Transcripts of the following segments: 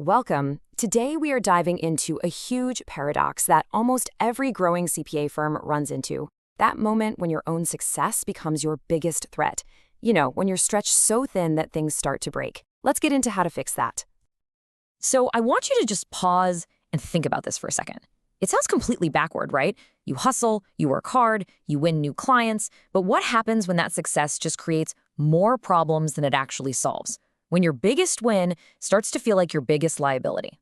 Welcome. Today we are diving into a huge paradox that almost every growing CPA firm runs into. That moment when your own success becomes your biggest threat. You know, when you're stretched so thin that things start to break. Let's get into how to fix that. So I want you to just pause and think about this for a second. It sounds completely backward, right? You hustle, you work hard, you win new clients, but what happens when that success just creates more problems than it actually solves? When your biggest win starts to feel like your biggest liability.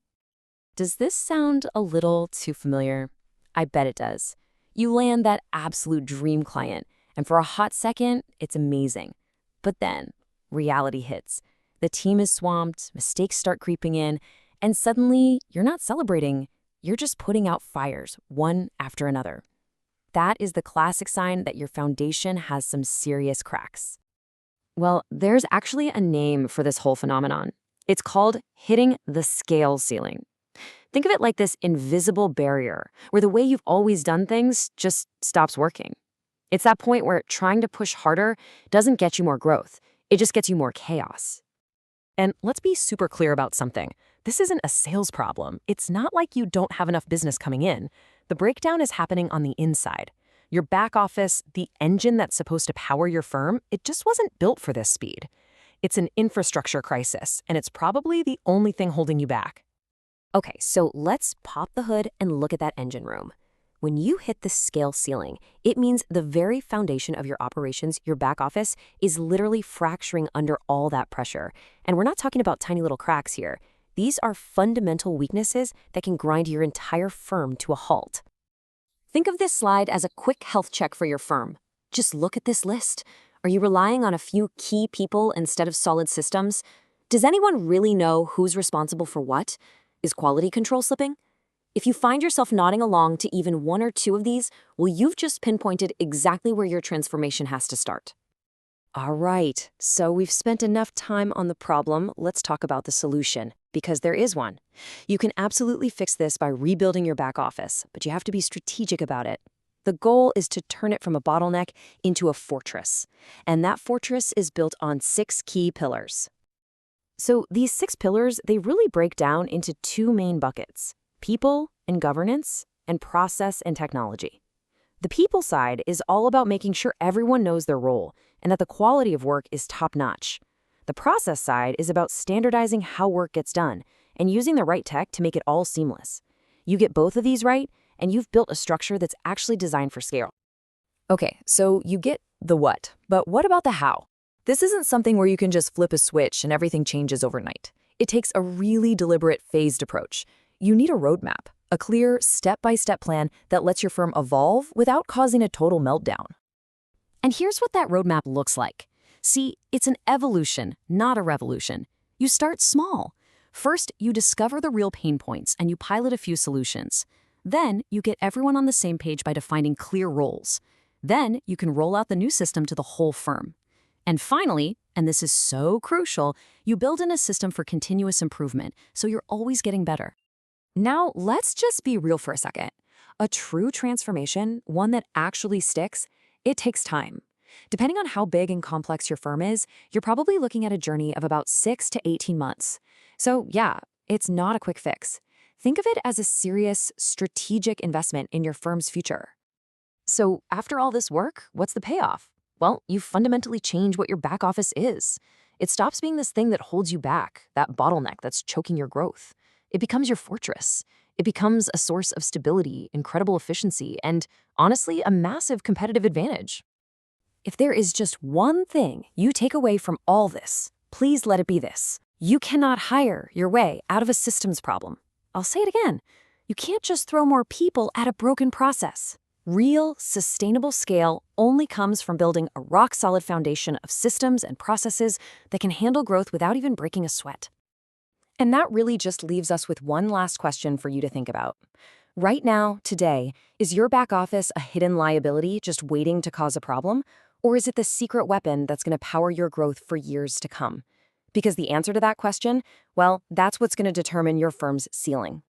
Does this sound a little too familiar? I bet it does. You land that absolute dream client, and for a hot second, it's amazing. But then, reality hits. The team is swamped, mistakes start creeping in, and suddenly, you're not celebrating. You're just putting out fires, one after another. That is the classic sign that your foundation has some serious cracks. Well, there's actually a name for this whole phenomenon. It's called hitting the scale ceiling. Think of it like this invisible barrier where the way you've always done things just stops working. It's that point where trying to push harder doesn't get you more growth. It just gets you more chaos. And let's be super clear about something. This isn't a sales problem. It's not like you don't have enough business coming in. The breakdown is happening on the inside. Your back office, the engine that's supposed to power your firm, it just wasn't built for this speed. It's an infrastructure crisis, and it's probably the only thing holding you back. Okay, so let's pop the hood and look at that engine room. When you hit the scale ceiling, it means the very foundation of your operations, your back office, is literally fracturing under all that pressure. And we're not talking about tiny little cracks here. These are fundamental weaknesses that can grind your entire firm to a halt. Think of this slide as a quick health check for your firm. Just look at this list. Are you relying on a few key people instead of solid systems? Does anyone really know who's responsible for what? Is quality control slipping? If you find yourself nodding along to even one or two of these, well, you've just pinpointed exactly where your transformation has to start. All right, so we've spent enough time on the problem. Let's talk about the solution, because there is one. You can absolutely fix this by rebuilding your back office, but you have to be strategic about it. The goal is to turn it from a bottleneck into a fortress, and that fortress is built on 6 key pillars. So these 6 pillars, they really break down into 2 main buckets: people and governance, and process and technology. The people side is all about making sure everyone knows their role and that the quality of work is top-notch. The process side is about standardizing how work gets done and using the right tech to make it all seamless. You get both of these right, and you've built a structure that's actually designed for scale. Okay, so you get the what, but what about the how? This isn't something where you can just flip a switch and everything changes overnight. It takes a really deliberate, phased approach. You need a roadmap, a clear, step-by-step plan that lets your firm evolve without causing a total meltdown. And here's what that roadmap looks like. See, it's an evolution, not a revolution. You start small. First, you discover the real pain points and you pilot a few solutions. Then, you get everyone on the same page by defining clear roles. Then, you can roll out the new system to the whole firm. And finally, and this is so crucial, you build in a system for continuous improvement, so you're always getting better. Now, let's just be real for a second. A true transformation, one that actually sticks, it takes time. Depending on how big and complex your firm is, you're probably looking at a journey of about 6 to 18 months. So yeah, it's not a quick fix. Think of it as a serious, strategic investment in your firm's future. So after all this work, what's the payoff? Well, you fundamentally change what your back office is. It stops being this thing that holds you back, that bottleneck that's choking your growth. It becomes your fortress. It becomes a source of stability, incredible efficiency, and honestly, a massive competitive advantage. If there is just one thing you take away from all this, please let it be this. You cannot hire your way out of a systems problem. I'll say it again. You can't just throw more people at a broken process. Real, sustainable scale only comes from building a rock-solid foundation of systems and processes that can handle growth without even breaking a sweat. And that really just leaves us with one last question for you to think about. Right now, today, is your back office a hidden liability just waiting to cause a problem? Or is it the secret weapon that's going to power your growth for years to come? Because the answer to that question, well, that's what's going to determine your firm's ceiling.